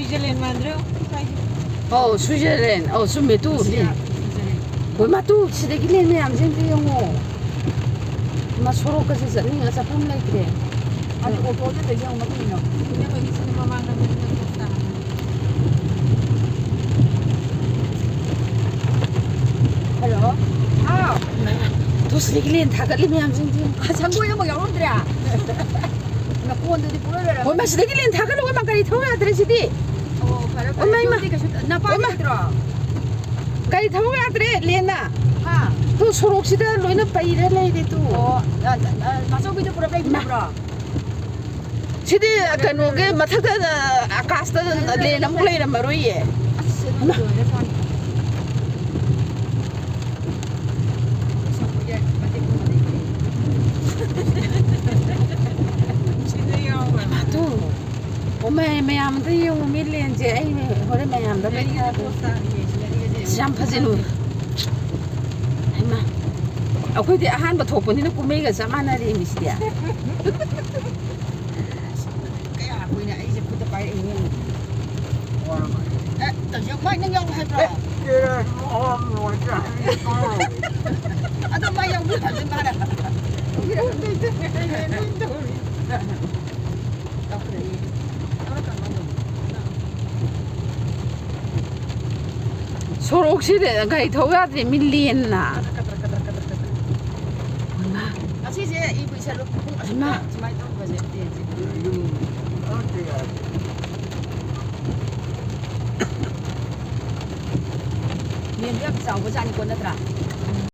스위저랜드 만들어? 스위저랜드 좀 또 얼마 또 시댁이 내내 암생도 영어 마 소로까지 자니가 잡으면 그래 아니 어제 대장 맞거든요. Kenapa di sini mama akan berikan pesta? 헬로. 아, 또 시댁이 내 다갈리면 암생도 아 장고에 뭐 영혼들이야. 나 구원들이 보여라. 얼마 시댁이 내 다갈로 얼마까지 더워야 되지 엄마, 임마. 나 빨리 들어. 까지 더워야 돼 레나 아, 또 소록시다 로이나 빠이래 레이데 또 나 저기도 보라 빼기 보라. 시대 그노게 마타다 아카스타 레나 몰래나 마로이에 또 엄마 매암도 용 밀렌제 아이 호레 매암도 매리가 참 파지노 아이마 아코디 아한바 토포니나 꾸메가 자마나리 미시디야 Kaya ako na isip ko tayo ingin. Tawag may nangyong hedra. Ano ba yung bulan din para? 소록시대 가이 더가들이 밀리엔나 Kasi siya ibu isa lo kung Ma. Cuma itu kasi dia. Miền Bắc giàu có ra đi quân nữa ra.